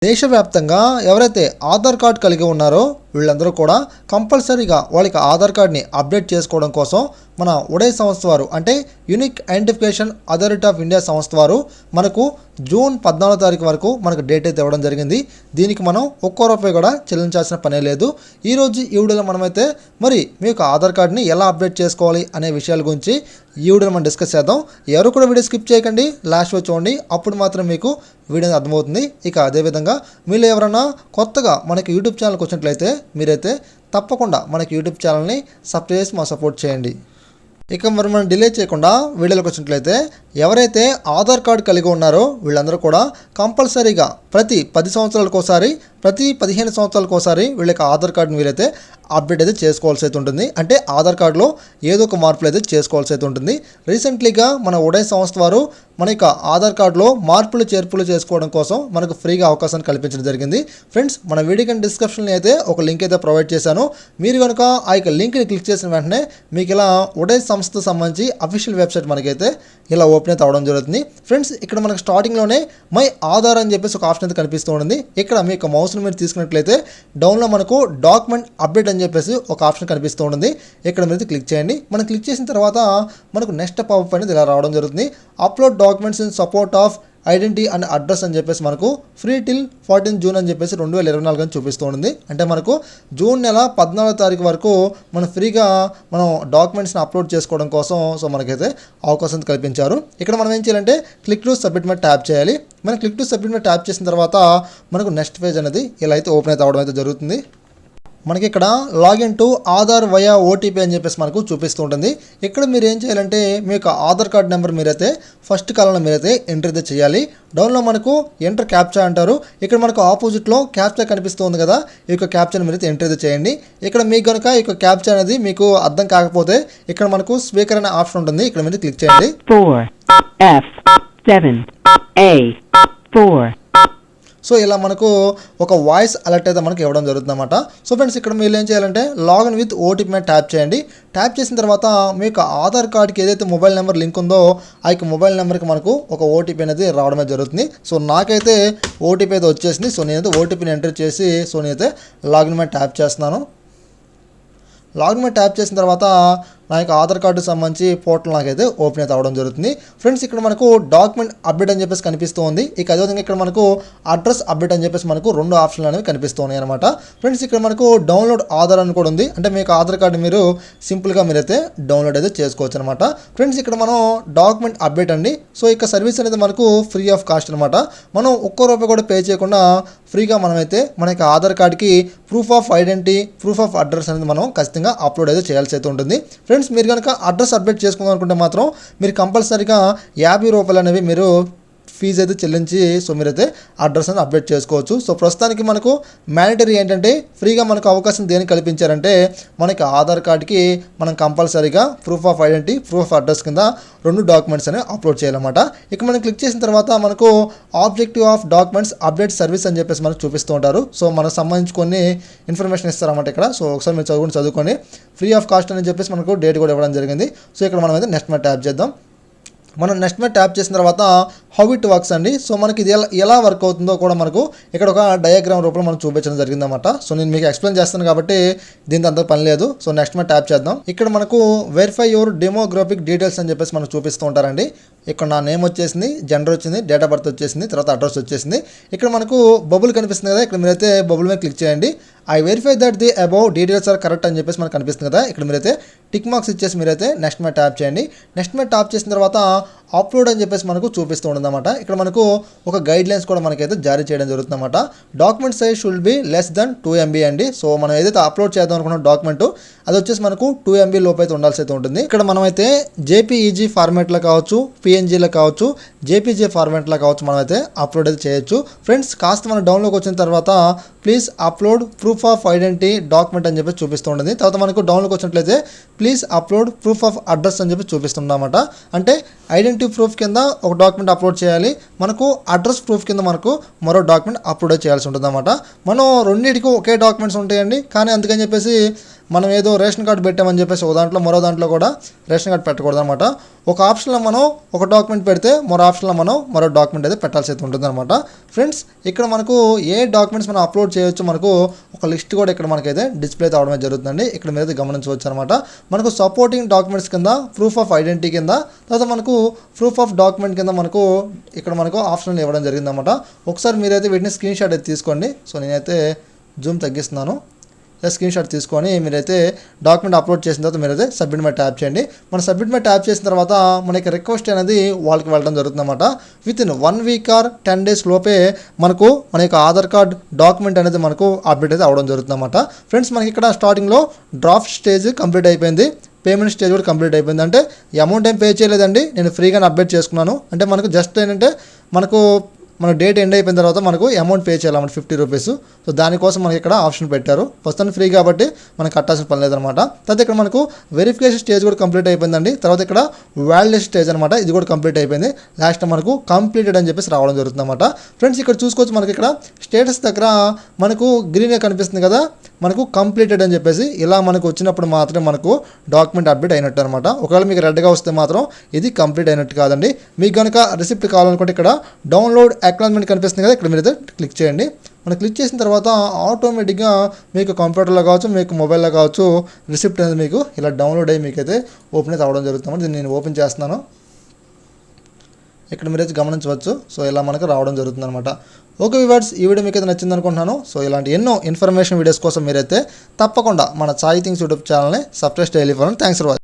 దేశవ్యాప్తంగా ఎవరైతే ఆధార్ కార్డ్ కలిగి ఉన్నారో వీళ్ళందరూ కూడా కంపల్సరీగా వాళ్ళకి ఆధార్ కార్డ్ని అప్డేట్ చేసుకోవడం కోసం మన ఉడయ్ సంస్థ వారు అంటే unique identification authority of India సంస్థ వారు మనకు జూన్ 14వ తారీఖు వరకు మనకు డేట్ అయితే ఇవ్వడం జరిగింది. దీనికి మనం ఒక్కో రూపాయి కూడా చెల్లించాల్సిన పనే లేదు. ఈరోజు ఈ వీడియోలో మనమైతే మరి మీకు ఆధార్ కార్డ్ని ఎలా అప్డేట్ చేసుకోవాలి అనే విషయాల గురించి ఈ వీడియోలో మనం డిస్కస్ చేద్దాం. ఎవరు కూడా వీడియో స్కిప్ చేయకండి, లాస్ట్ వచ్చి చూడండి, అప్పుడు మాత్రం మీకు వీడియో అర్థమవుతుంది. ఇక అదేవిధంగా మీరు ఎవరైనా కొత్తగా మనకి యూట్యూబ్ ఛానల్కి వచ్చినట్లయితే మీరైతే తప్పకుండా మనకి యూట్యూబ్ ఛానల్ని సబ్స్క్రైబ్ చేసి మా సపోర్ట్ చేయండి. ఇక మరి మనం డిలే చేయకుండా వీడియోలోకి వచ్చినట్లయితే ఎవరైతే ఆధార్ కార్డు కలిగి ఉన్నారో వీళ్ళందరూ కూడా కంపల్సరీగా ప్రతి 10 సంవత్సరాలకు ఒకసారి, ప్రతి 15 సంవత్సరాలకు ఒకసారి వీళ్ళకి ఆధార్ కార్డుని వీరైతే అప్డేట్ అయితే చేసుకోవాల్సి అయితే ఉంటుంది. అంటే ఆధార్ కార్డులో ఏదో ఒక మార్పులు అయితే చేసుకోవాల్సి అయితే ఉంటుంది. రీసెంట్లీగా మన ఉడయ్ సంస్థ వారు మన యొక్క ఆధార్ కార్డులో మార్పులు చేర్పులు చేసుకోవడం కోసం మనకు ఫ్రీగా అవకాశాన్ని కల్పించడం జరిగింది. ఫ్రెండ్స్, మన వీడియో కింద డిస్క్రిప్షన్లో అయితే ఒక లింక్ అయితే ప్రొవైడ్ చేశాను. మీరు కనుక ఆ యొక్క లింక్ని క్లిక్ చేసిన వెంటనే మీకు ఇలా ఉడయ్ సంస్థకు సంబంధించి అఫీషియల్ వెబ్సైట్ మనకైతే ఇలా ఓపెన్ అయితే అవడం జరుగుతుంది. ఫ్రెండ్స్, ఇక్కడ మనకు స్టార్టింగ్లోనే మై ఆధార్ అని చెప్పేసి ఒక ఆప్షన్ అయితే కనిపిస్తూ ఉంటుంది. ఇక్కడ మీ యొక్క మౌస్ని మీరు తీసుకున్నట్లయితే డౌన్లో మనకు డాక్యుమెంట్ అప్డేట్ అని చెప్పేసి ఒక ఆప్షన్ కనిపిస్తూ ఉంటుంది. ఇక్కడ మీరు క్లిక్ చేయండి. మనం క్లిక్ చేసిన తర్వాత మనకు నెక్స్ట్ పాపప్ అనేది ఇలా రావడం జరుగుతుంది. Upload documents in support of identity and address అని చెప్పేసి మనకు ఫ్రీ టిల్ 14 జూన్ అని చెప్పేసి 2024 అని చూపిస్తూ ఉంటుంది. అంటే మనకు జూన్ నెల 14వ తారీఖు వరకు మనం ఫ్రీగా మనం డాక్యుమెంట్స్ని అప్లోడ్ చేసుకోవడం కోసం మనకైతే అవకాశం కల్పించారు. ఇక్కడ మనం ఏం చేయాలంటే క్లిక్ టు సబ్మిట్ మీద ట్యాప్ చేయాలి. మనం క్లిక్ టు సబ్మిట్ మీద ట్యాప్ చేసిన తర్వాత మనకు నెక్స్ట్ పేజ్ అనేది ఇలా అయితే ఓపెన్ అయితే అవడం అయితే జరుగుతుంది. మనకి ఇక్కడ login to Aadhaar via OTP అని చెప్పేసి మనకు చూపిస్తూ ఉంటుంది. ఇక్కడ మీరు ఏం చేయాలంటే మీ యొక్క ఆధార్ కార్డ్ నెంబర్ మీరైతే ఫస్ట్ కాలంలో మీరైతే ఎంటర్ అయితే చేయాలి. డౌన్లో మనకు ఎంటర్ క్యాప్చా అంటారు. ఇక్కడ మనకు ఆపోజిట్లో క్యాప్చా కనిపిస్తుంది కదా, ఈ యొక్క క్యాప్చాని మీరైతే ఎంటర్ అయితే చేయండి. ఇక్కడ మీకు కనుక ఈ యొక్క క్యాప్చా అనేది మీకు అర్థం కాకపోతే ఇక్కడ మనకు స్పీకర్ అనే ఆప్షన్ ఉంటుంది. ఇక్కడ మీరు క్లిక్ చేయండి. 4F7A4 సో ఇలా మనకు ఒక వాయిస్ అలర్ట్ అయితే మనకి ఇవ్వడం జరుగుతుంది అన్నమాట. సో ఫ్రెండ్స్, ఇక్కడ మీరు ఏం చేయాలంటే లాగిన్ విత్ ఓటీపీ మీద ట్యాప్ చేయండి. ట్యాప్ చేసిన తర్వాత మీ యొక్క ఆధార్ కార్డ్కి ఏదైతే మొబైల్ నెంబర్ లింక్ ఉందో ఆ యొక్క మొబైల్ నెంబర్కి మనకు ఒక ఓటీపీ అనేది రావడమే జరుగుతుంది. సో నాకైతే ఓటీపీ అయితే వచ్చేసింది. సో నేనైతే ఓటీపీని ఎంటర్ చేసి నేనైతే లాగిన్ మీద ట్యాప్ చేస్తున్నాను. లాగిన్ మీద ట్యాప్ చేసిన తర్వాత నా యొక్క ఆధార్ కార్డు సంబంధించి పోర్టల్ నాకైతే ఓపెన్ అయితే అవ్వడం జరుగుతుంది. ఫ్రెండ్స్, ఇక్కడ మనకు డాక్యుమెంట్ అప్డేట్ అని చెప్పేసి కనిపిస్తూ ఉంది. ఇక అదేవిధంగా ఇక్కడ మనకు అడ్రస్ అప్డేట్ అని చెప్పేసి మనకు 2 ఆప్షన్లు అనేవి కనిపిస్తూ ఉన్నాయి అనమాట. ఫ్రెండ్స్, ఇక్కడ మనకు డౌన్లోడ్ ఆధార్ అని కూడా ఉంది. అంటే మీకు ఆధార్ కార్డు మీరు సింపుల్గా మీరైతే డౌన్లోడ్ అయితే చేసుకోవచ్చు అనమాట. ఫ్రెండ్స్, ఇక్కడ మనం డాక్యుమెంట్ అప్డేట్ అండి. సో ఇక సర్వీస్ అనేది మనకు ఫ్రీ ఆఫ్ కాస్ట్ అనమాట. మనం ఒక్కో రూపాయి కూడా పే చేయకుండా ఫ్రీగా మనమైతే మన యొక్క ఆధార్ కార్డుకి proof of identity, proof of address అనేది మనం ఖచ్చితంగా అప్లోడ్ అయితే చేయాల్సి అయితే ఉంటుంది. ఫ్రెండ్స్, మీరు కనుక అడ్రస్ అప్డేట్ చేసుకుందాం అనుకుంటే మాత్రం మీరు కంపల్సరీగా 50 రూపాయలు అనేవి మీరు ఫీజు అయితే చెల్లించి మీరైతే అడ్రస్ అనేది అప్డేట్ చేసుకోవచ్చు. సో ప్రస్తుతానికి మనకు మ్యాండటరీ ఏంటంటే ఫ్రీగా మనకు అవకాశం దేనికి కల్పించారంటే మనకి ఆధార్ కార్డ్కి మనం కంపల్సరీగా proof of identity, proof of address కింద 2 డాక్యుమెంట్స్ అనేవి అప్లోడ్ చేయాలన్నమాట. ఇక మనం క్లిక్ చేసిన తర్వాత మనకు objective of documents update service అని చెప్పేసి మనకు చూపిస్తూ ఉంటారు. సో మనకు సంబంధించి కొన్ని ఇన్ఫర్మేషన్ ఇస్తారన్నమాట ఇక్కడ. సో ఒకసారి మీరు చదువుకొని ఫ్రీ ఆఫ్ కాస్ట్ అని చెప్పేసి మనకు డేట్ కూడా ఇవ్వడం జరిగింది. సో ఇక్కడ మనం అయితే నెక్స్ట్ మీద ట్యాప్ చేద్దాం. మనం నెక్స్ట్ మీద ట్యాప్ చేసిన తర్వాత హౌ ఇట్ వర్క్స్ అండి. సో మనకి ఇది ఎలా వర్క్ అవుతుందో కూడా మనకు ఇక్కడ ఒక డయాగ్రామ్ రూపంలో మనం చూపించడం జరిగిందన్నమాట. సో నేను మీకు ఎక్స్ప్లెయిన్ చేస్తాను కాబట్టి దీంతో అంత పని లేదు. సో నెక్స్ట్ మీద ట్యాప్ చేద్దాం. ఇక్కడ మనకు వెరిఫై యువర్ డెమోగ్రాఫిక్ డీటెయిల్స్ అని చెప్పేసి మనకు చూపిస్తూ ఉంటారండి. ఇక్కడ నా నేమ్ వచ్చేసింది, జెండర్ వచ్చింది, డేట్ ఆఫ్ బర్త్ వచ్చేసింది, తర్వాత అడ్రస్ వచ్చేసింది. ఇక్కడ మనకు బబుల్ కనిపిస్తుంది కదా, ఇక్కడ మీరైతే బబుల్ మీద క్లిక్ చేయండి. I verify that the above details are correct అని చెప్పేసి మనకు కనిపిస్తుంది కదా, ఇక్కడ మీరైతే టిక్ మార్క్స్ ఇచ్చేసి మీరైతే నెక్స్ట్ మీద ట్యాప్ చేయండి. నెక్స్ట్ మీద ట్యాప్ చేసిన తర్వాత అప్లోడ్ అని చెప్పేసి మనకు చూపిస్తూ ఉంటుందన్నమాట. ఇక్కడ మనకు ఒక గైడ్ లైన్స్ కూడా మనకైతే జారీ చేయడం జరుగుతుందన్నమాట. Document size should be less than 2 MB అండి. సో మనం ఏదైతే అప్లోడ్ చేద్దాం అనుకున్న డాక్యుమెంట్ అది వచ్చేసి మనకు 2 MB లోపు అయితే ఉండాల్సి అయితే ఉంటుంది. ఇక్కడ మనమైతే JPEG ఫార్మాట్లో కావచ్చు, PNGలో కావచ్చు, JPG ఫార్మాట్లో కావచ్చు మనమైతే అప్లోడ్ అయితే చేయొచ్చు. ఫ్రెండ్స్, కాస్త మన డౌన్లోకి వచ్చిన తర్వాత please upload proof of identity document అని చెప్పి చూపిస్తూ ఉంటుంది. తర్వాత మనకు డౌన్లోకి వచ్చినట్లయితే please upload proof of address అని చెప్పి చూపిస్తుందన్నమాట. అంటే ఐడెంటిటీ ప్రూఫ్ కింద ఒక డాక్యుమెంట్ అప్లోడ్ చేయాలి, మనకు అడ్రస్ ప్రూఫ్ కింద మనకు మరో డాక్యుమెంట్ అప్లోడ్ చేయాల్సి ఉంటుంది అన్నమాట. మనం రెండింటికి ఒకే డాక్యుమెంట్స్ ఉంటాయండి, కానీ అందుకని చెప్పేసి మనం ఏదో రేషన్ కార్డు పెట్టామని చెప్పేసి ఒక దాంట్లో మరో దాంట్లో కూడా రేషన్ కార్డు పెట్టకూడదు అనమాట. ఒక ఆప్షన్లో మనం ఒక డాక్యుమెంట్ పెడితే మరో ఆప్షన్లో మనం మరో డాక్యుమెంట్ అయితే పెట్టాల్సి అయితే ఉంటుంది అనమాట. ఫ్రెండ్స్ ఇక్కడ మనకు ఏ డాక్యుమెంట్స్ మనం అప్లోడ్ చేయొచ్చు మనకు ఒక లిస్ట్ కూడా ఇక్కడ మనకైతే డిస్ప్లే అవడమే జరుగుతుందండి. ఇక్కడ మీరు గమనించవచ్చు అనమాట. మనకు సపోర్టింగ్ డాక్యుమెంట్స్ కింద ప్రూఫ్ ఆఫ్ ఐడెంటిటీ కింద తర్వాత మనకు ప్రూఫ్ ఆఫ్ డాక్యుమెంట్ కింద మనకు ఇక్కడ మనకు ఆప్షన్లు ఇవ్వడం జరిగిందన్నమాట. ఒకసారి మీరైతే వీటిని స్క్రీన్ షాట్ అయితే తీసుకోండి. సో నేనైతే జూమ్ తగ్గిస్తున్నాను. స్క్రీన్ షాట్ తీసుకొని మీరైతే డాక్యుమెంట్ అప్లోడ్ చేసిన తర్వాత మీరైతే సబ్మిట్ మీద ట్యాప్ చేయండి. మనం సబ్మిట్ మీద ట్యాప్ చేసిన తర్వాత మనకి రిక్వెస్ట్ అనేది వాళ్ళకి వెళ్ళడం జరుగుతుందన్నమాట. With in 1 week or 10 days లోపే మనకు మన యొక్క ఆధార్ కార్డ్ డాక్యుమెంట్ అనేది మనకు అప్డేట్ అయితే అవడం జరుగుతుందన్నమాట. ఫ్రెండ్స్ మనకి ఇక్కడ స్టార్టింగ్లో డ్రాఫ్ట్ స్టేజ్ కంప్లీట్ అయిపోయింది, పేమెంట్ స్టేజ్ కూడా కంప్లీట్ అయిపోయింది. అంటే అమౌంట్ ఏం పే చేయలేదండి, నేను ఫ్రీగానే అప్డేట్ చేసుకున్నాను. అంటే మనకు జస్ట్ ఏంటంటే మన డేట్ ఎండ్ అయిపోయిన తర్వాత మనకు అమౌంట్ పే చేయాలన్నమాట 50 రూపీస్. సో దానికోసం మనకి ఇక్కడ ఆప్షన్ పెట్టారు. ప్రస్తుతానికి ఫ్రీ కాబట్టి మనకు కట్టాల్సిన పని లేదనమాట. తర్వాత ఇక్కడ మనకు వెరిఫికేషన్ స్టేజ్ కూడా కంప్లీట్ అయిపోయిందండి. తర్వాత ఇక్కడ వ్యాలిడేషన్ స్టేజ్ అనమాట, ఇది కూడా కంప్లీట్ అయిపోయింది. లాస్ట్ మనకు కంప్లీటెడ్ అని చెప్పేసి రావడం జరుగుతుంది అనమాట. ఫ్రెండ్స్ ఇక్కడ చూసుకోవచ్చు మనకి ఇక్కడ స్టేటస్ దగ్గర మనకు గ్రీన్గా కనిపిస్తుంది కదా, మనకు కంప్లీటెడ్ అని చెప్పేసి ఇలా మనకు వచ్చినప్పుడు మాత్రమే మనకు డాక్యుమెంట్ అప్డేట్ అయినట్టు అనమాట. ఒకవేళ మీకు రెడ్గా వస్తే మాత్రం ఇది కంప్లీట్ అయినట్టు కాదండి. మీకు కనుక రిసిప్ట్ కావాలనుకుంటే ఇక్కడ డౌన్లోడ్ అక్నాలెడ్జ్మెంట్ కనిపిస్తుంది కదా, ఇక్కడ మీరు క్లిక్ చేయండి. మనం క్లిక్ చేసిన తర్వాత ఆటోమేటిక్గా మీకు కంప్యూటర్లో కావచ్చు మీకు మొబైల్లో కావచ్చు రిసిప్ట్ అనేది మీకు ఇలా డౌన్లోడ్ అయ్యి మీకైతే ఓపెన్ అయితే అవ్వడం జరుగుతుంది. దీన్ని నేను ఓపెన్ చేస్తున్నాను. ఇక్కడ మీరైతే గమనించవచ్చు. సో ఇలా మనకు రావడం జరుగుతుంది అనమాట. ఓకే వ్యూవర్స్, ఈ వీడియో మీకు అయితే నచ్చింది అనుకుంటున్నాను. సో ఇలాంటి ఎన్నో ఇన్ఫర్మేషన్ వీడియోస్ కోసం మీరైతే తప్పకుండా మన సాయి థింగ్స్ యూట్యూబ్ ఛానల్ని సబ్స్క్రైబ్ చేయాలి. Thanks for watching.